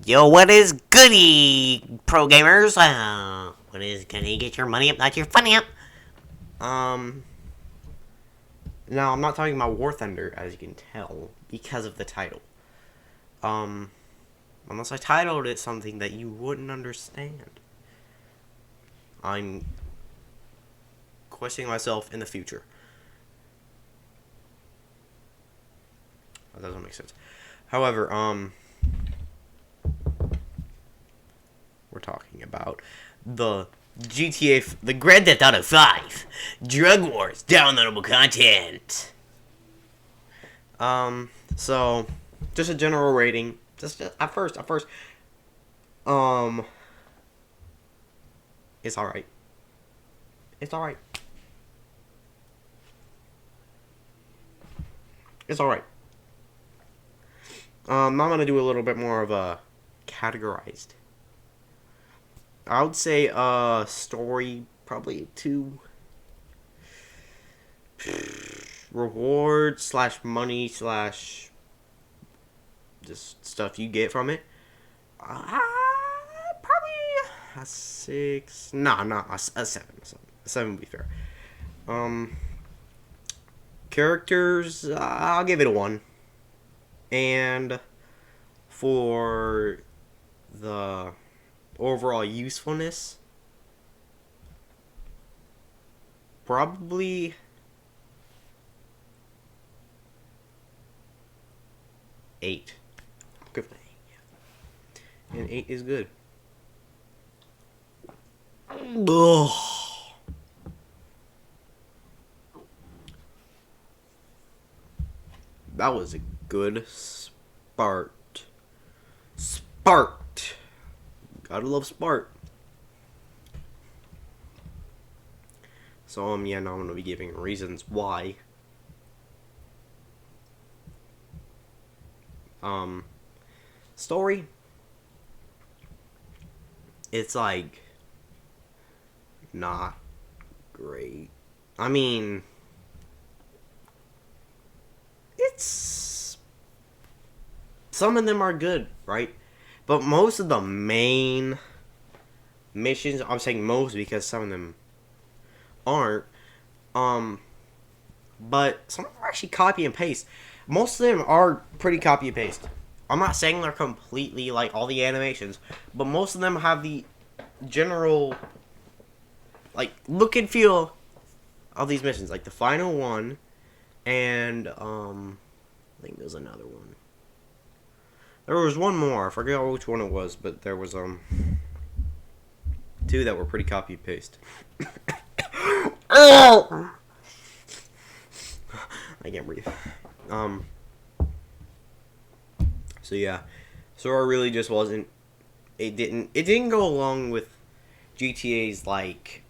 Yo, what is goody, pro gamers? What is goody? Get your money up, not your funny up. Um, now I'm not talking about War Thunder, as you can tell, because of the title. Um, unless I titled it something that you wouldn't understand. I'm questioning myself in the future. That doesn't make sense. However, we're talking about the GTA, the Grand Theft Auto 5, Drug Wars, downloadable content. So, just a general rating. Just at first, um, it's alright. It's alright. It's alright. I'm gonna do a little bit more of a categorized. I would say, story, probably 2. Reward slash money slash just stuff you get from it. Probably a 6. Nah, not a 7. A 7 would be fair. Um, Characters, I'll give it a 1. And for the overall usefulness, probably 8. Good for 8. Yeah. And 8 is good. Ugh. That was a good Spart. Spart. Gotta love Spart. So, yeah, now I'm gonna be giving reasons why. Story. It's like not great. I mean, it's some of them are good, right? But most of the main missions, I'm saying most because some of them aren't. Um, but some of them are actually copy and paste. Most of them are pretty copy and paste. I'm not saying they're completely like all the animations, but most of them have the general like look and feel of these missions. Like the final one, and I think there's another one. There was one more. I forget which one it was, but there was 2 that were pretty copy and paste. Oh! I can't breathe. So yeah, Sora really just wasn't. It didn't go along with GTA's like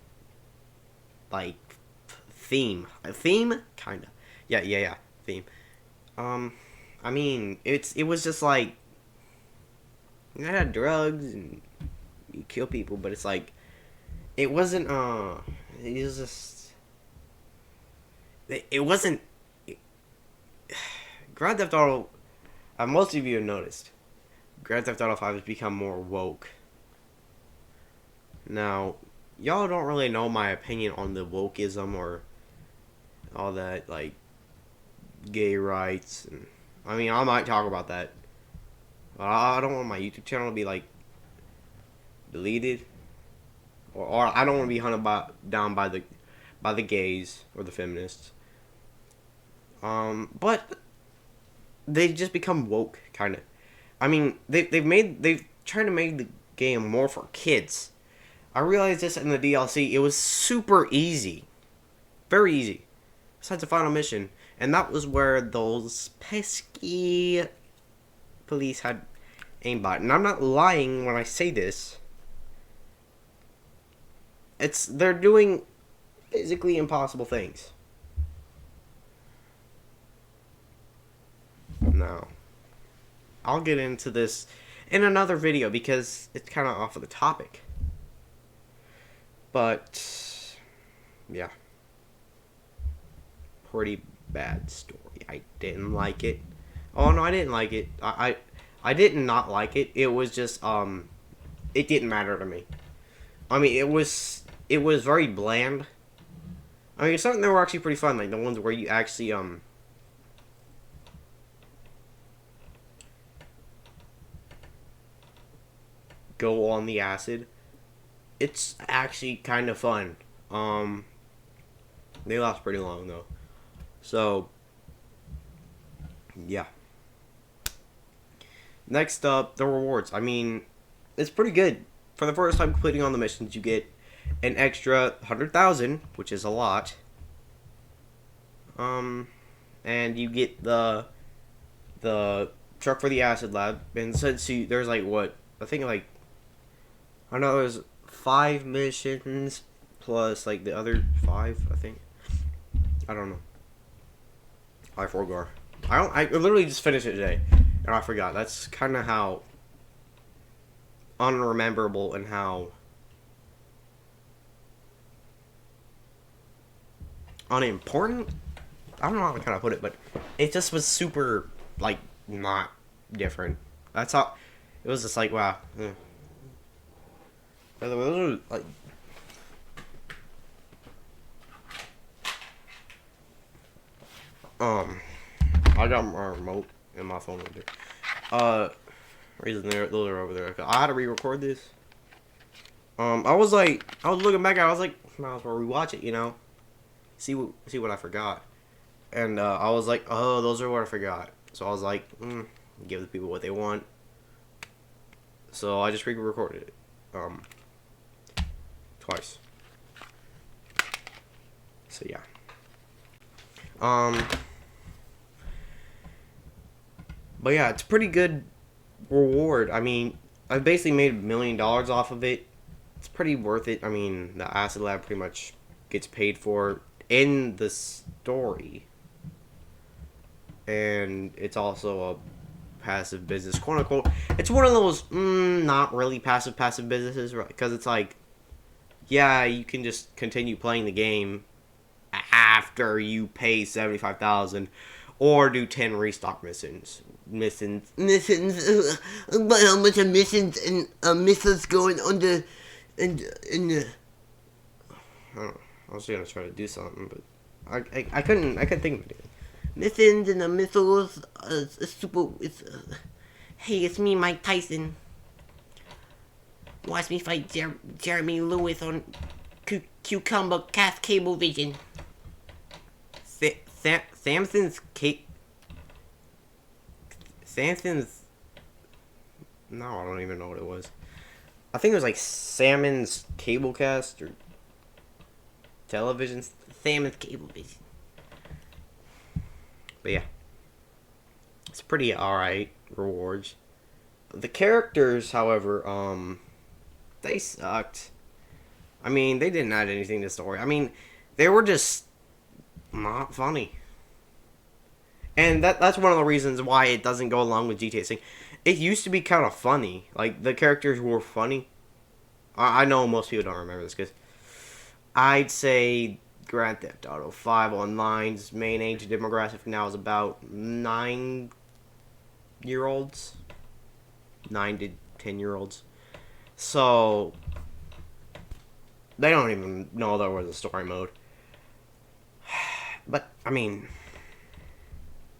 theme. A theme, kinda. Yeah. Theme. I mean, it was just like it had drugs and you kill people, but it's like it wasn't. It was just. It wasn't. Grand Theft Auto. Most of you have noticed. Grand Theft Auto 5 has become more woke. Now, y'all don't really know my opinion on the wokeism or all that, like, gay rights. And I mean, I might talk about that. But I don't want my YouTube channel to be, like, deleted. Or I don't want to be hunted down by the gays or the feminists. But they just become woke, kind of. I mean, they've tried to make the game more for kids. I realized this in the DLC. It was super easy, very easy, besides the final mission, and that was where those pesky police had aimbot. And I'm not lying when I say this. They're doing physically impossible things. Now, I'll get into this in another video because it's kind of off of the topic. But, yeah. Pretty bad story. I didn't like it. Oh, no, I didn't like it. I I did not like it. It was just it didn't matter to me. I mean, it was very bland. I mean, some of them were actually pretty fun, like the ones where you actually go on the acid. It's actually kind of fun. They last pretty long though. So, yeah. Next up, the rewards. I mean, it's pretty good. For the first time completing on the missions, you get an extra 100,000, which is a lot. And you get the truck for the acid lab. And since there's like what I think like I know there's 5 missions plus like the other 5. I think I don't know. I forgot. I literally just finished it today, and I forgot. That's kind of how unrememberable and how unimportant. I don't know how to kind of put it, but it just was super like not different. That's how it was. Just like wow. Like I got my remote and my phone right there. Reason those are over there. I had to re-record this. I was looking back. I was like, might as well rewatch it. You know, see what I forgot. And I was like, oh, those are what I forgot. So I was like, give the people what they want. So I just re-recorded it, twice. So yeah. But yeah, it's a pretty good reward. I mean, I basically made $1 million off of it. It's pretty worth it. I mean, the acid lab pretty much gets paid for in the story. And it's also a passive business, quote unquote. It's one of those not really passive businesses, right? Because it's like, yeah, you can just continue playing the game after you pay 75,000, or do 10 restock missions. But how much of missions and missions going under and I don't know. I was gonna try to do something, but I couldn't think of it. Missions and the missiles. Hey, it's me, Mike Tyson. Watch me fight Jeremy Lewis on Cucumber Cast Cable Vision. Samson's. No, I don't even know what it was. I think it was like Salmon's Cablecast or television. Salmon's Cablevision. But yeah, it's pretty alright rewards. The characters, however, they sucked. I mean, they didn't add anything to the story. I mean, they were just not funny. And that's one of the reasons why it doesn't go along with GTA 6. It used to be kind of funny. Like, the characters were funny. I know most people don't remember this, because I'd say Grand Theft Auto 5 Online's main age demographic now is about 9-year-olds. 9 to 10-year-olds. So, they don't even know there was a story mode. But, I mean,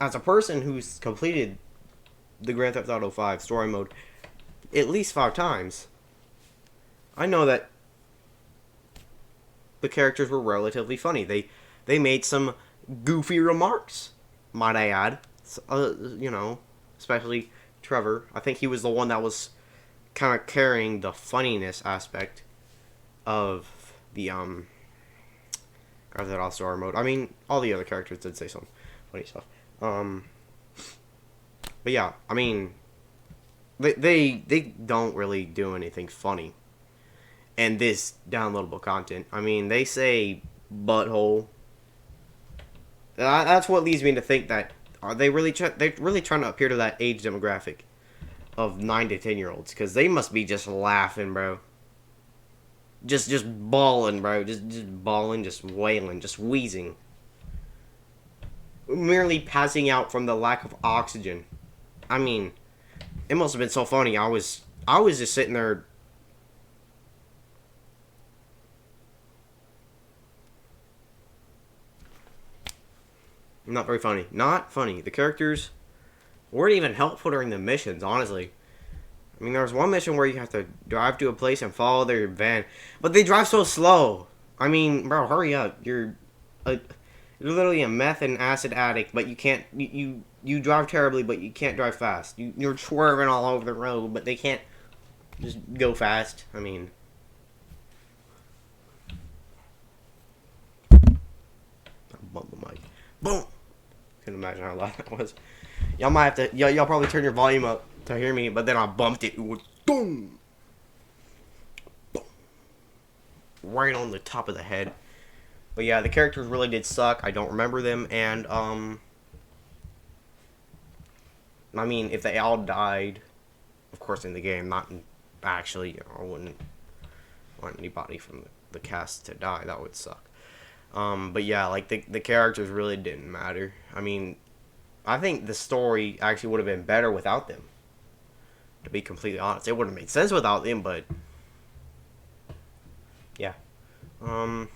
as a person who's completed the Grand Theft Auto 5 story mode at least 5 times, I know that the characters were relatively funny. They made some goofy remarks, might I add. You know, especially Trevor. I think he was the one that was kind of carrying the funniness aspect of the Grand Theft Auto story mode. I mean, all the other characters did say some funny stuff. But yeah, I mean, they don't really do anything funny. And this downloadable content. I mean, they say butthole. That's what leads me to think that they're really trying to appear to that age demographic of 9 to 10-year-olds, because they must be just laughing, bro. Just bawling, bro. Just bawling, just wailing, just wheezing. Merely passing out from the lack of oxygen. I mean, It must have been so funny. I was just sitting there. Not very funny. Not funny. The characters weren't even helpful during the missions, honestly. I mean, there was one mission where you have to drive to a place and follow their van, but they drive so slow. I mean, bro, hurry up. You're literally a meth and acid addict, but you can't. You drive terribly, but you can't drive fast. You're swerving all over the road, but they can't just go fast. I mean, I bumped the mic. Boom. Couldn't imagine how loud that was. Y'all might have to. Y'all probably turn your volume up to hear me, but then I bumped it. It was boom, boom, right on the top of the head. But yeah, the characters really did suck. I don't remember them, and I mean, if they all died, of course, in the game, not in, actually, I wouldn't want anybody from the cast to die. That would suck. But yeah, like the characters really didn't matter. I mean, I think the story actually would have been better without them. To be completely honest, it wouldn't have made sense without them. But yeah, the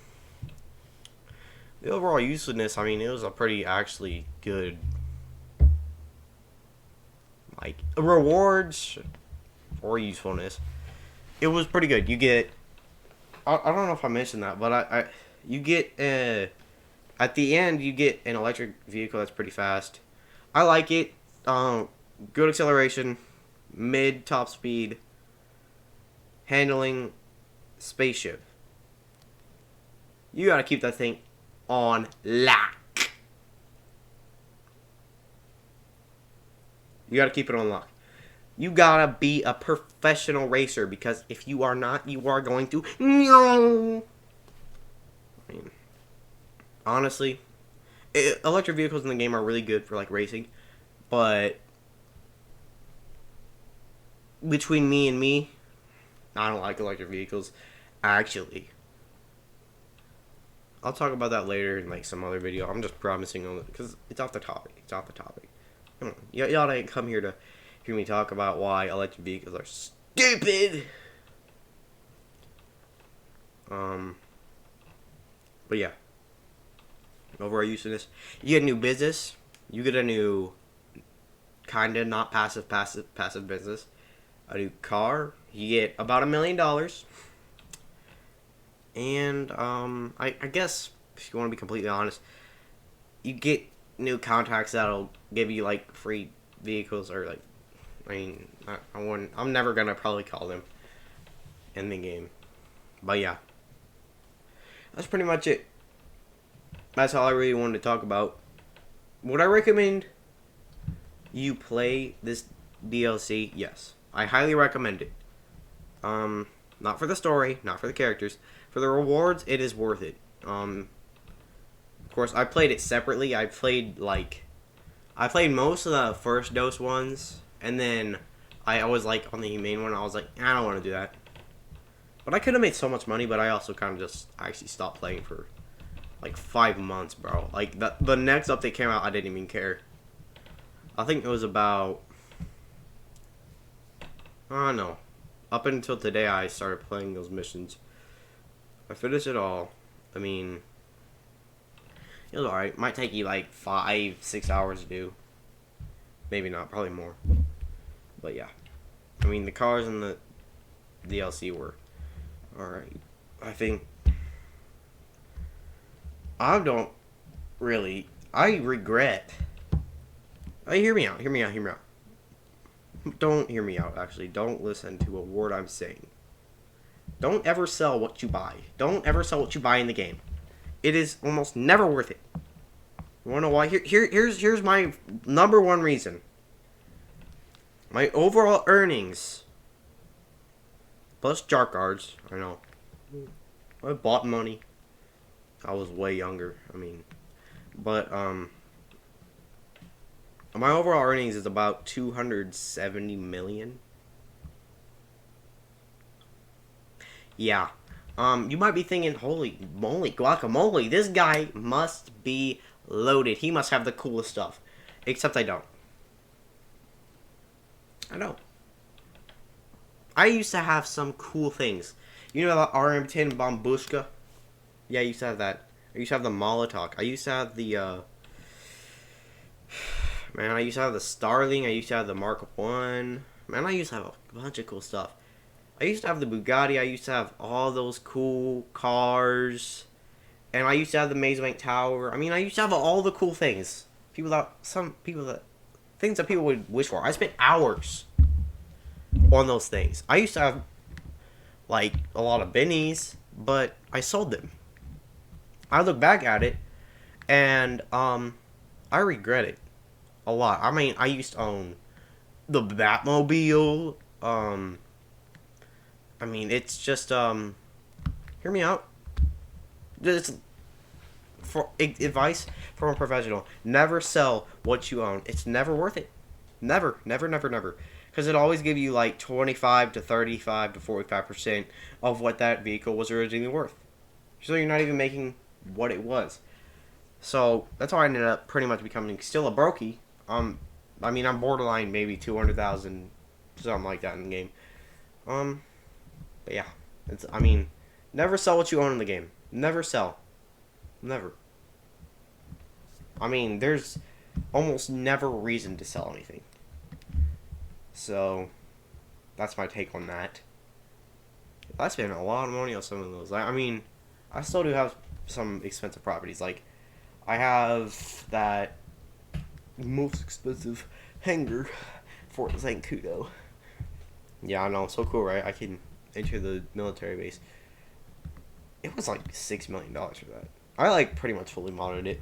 overall usefulness. I mean, it was a pretty actually good, like, rewards for usefulness. It was pretty good. You get, I don't know if I mentioned that, but you get at the end you get an electric vehicle that's pretty fast. I like it. Good acceleration, mid top speed, handling, spaceship. You gotta keep that thing on lock. You gotta keep it on lock. You gotta be a professional racer, because if you are not, you are going to. I mean, honestly, electric vehicles in the game are really good for like racing, but between me and me, I don't like electric vehicles. Actually, I'll talk about that later in like some other video. I'm just promising on it because it's off the topic. It's off the topic. Come on, y'all didn't come here to hear me talk about why electric vehicles are stupid. But yeah, overall usefulness. You get a new business. You get a new kinda not passive business. A new car. You get about $1 million. And I guess if you want to be completely honest, you get new contacts that'll give you like free vehicles, or like, I mean, I'm never gonna probably call them in the game, but yeah, that's pretty much it. That's all I really wanted to talk about. Would I recommend you play this DLC? Yes, I highly recommend it. Not for the story, not for the characters. For the rewards, it is worth it. Of course, I played it separately. I played most of the first dose ones, and then I was like on the humane one. I was like, I don't want to do that. But I could have made so much money, but I also kind of just actually stopped playing for like 5 months, bro. Like the next update came out, I didn't even care. I think it was about, I don't know. Up until today, I started playing those missions. I finished it all. I mean, it was alright. Might take you like 5-6 hours to do. Maybe not. Probably more. But yeah. I mean, the cars in the DLC were alright. I think I don't really. I regret. Hear me out. Hear me out. Hear me out. Don't hear me out, actually. Don't listen to a word I'm saying. Don't ever sell what you buy. Don't ever sell what you buy in the game. It is almost never worth it. You wanna know why? Here's my number one reason. My overall earnings plus jar cards. I know. I bought money. I was way younger. I mean, but my overall earnings is about 270 million. Yeah. You might be thinking, holy moly, guacamole, this guy must be loaded. He must have the coolest stuff. Except I don't. I know. I used to have some cool things. You know the RM10 Bombushka? Yeah, I used to have that. I used to have the Molotov. I used to have the, Man, I used to have the Starling. I used to have the Mark 1. Man, I used to have a bunch of cool stuff. I used to have the Bugatti. I used to have all those cool cars. And I used to have the Maze Bank Tower. I mean, I used to have all the cool things. Things that people would wish for. I spent hours on those things. I used to have, like, a lot of bennies, but I sold them. I look back at it, and, I regret it a lot. I mean, I used to own the Batmobile. I mean, it's just, hear me out. Just for advice from a professional: never sell what you own. It's never worth it. Never, never, never, never. Because it always give you like 25 to 35 to 45% of what that vehicle was originally worth. So you're not even making what it was. So that's why I ended up pretty much becoming still a brokey. I mean, I'm borderline maybe 200,000, something like that in the game. But yeah, I mean, never sell what you own in the game. Never sell. Never. I mean, there's almost never a reason to sell anything. So, that's my take on that. I spent a lot of money on some of those. I mean, I still do have some expensive properties. Like, I have that most expensive hangar for Zancudo. Yeah, I know. So cool, right? I can enter the military base. It was like $6 million for that. I like pretty much fully modded it.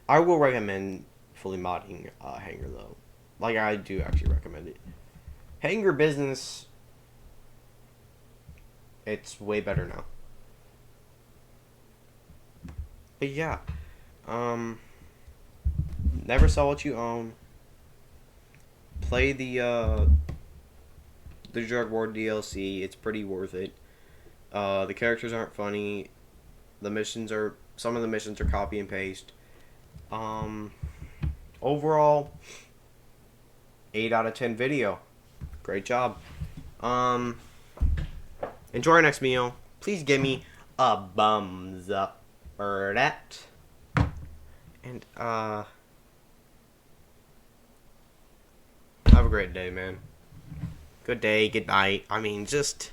I will recommend fully modding Hangar though. Like I do actually recommend it. Hangar business, it's way better now. But yeah, never sell what you own. Play the Drug War DLC. It's pretty worth it. The characters aren't funny. Some of the missions are copy and paste. Overall, 8 out of 10 video. Great job. Enjoy our next meal. Please give me a thumbs up for that. And have a great day, man. Good day, good night. I mean, just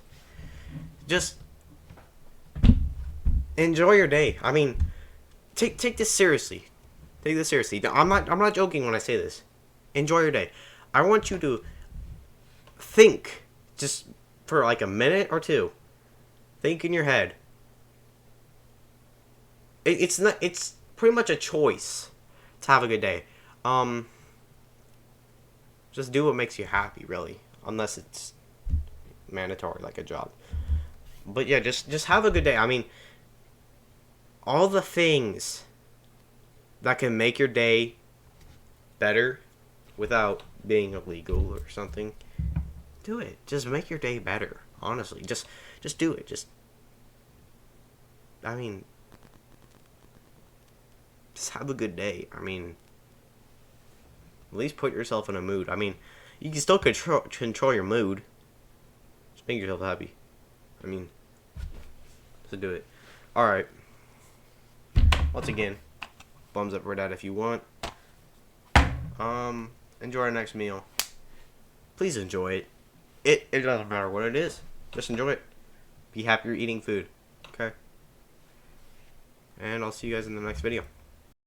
enjoy your day. I mean, take this seriously. Take this seriously. I'm not joking when I say this. Enjoy your day. I want you to think just for like a minute or two. Think in your head. It's pretty much a choice to have a good day. Just do what makes you happy, really, unless it's mandatory like a job. But yeah, just have a good day. I mean, all the things that can make your day better without being illegal or something, do it. Just make your day better. Honestly, just do it. I mean, just have a good day. I mean, at least put yourself in a mood. I mean, you can still control your mood. Just make yourself happy. I mean, to do it. Alright. Once again, thumbs up for that if you want. Enjoy our next meal. Please enjoy it. It doesn't matter what it is. Just enjoy it. Be happy you're eating food. Okay? And I'll see you guys in the next video.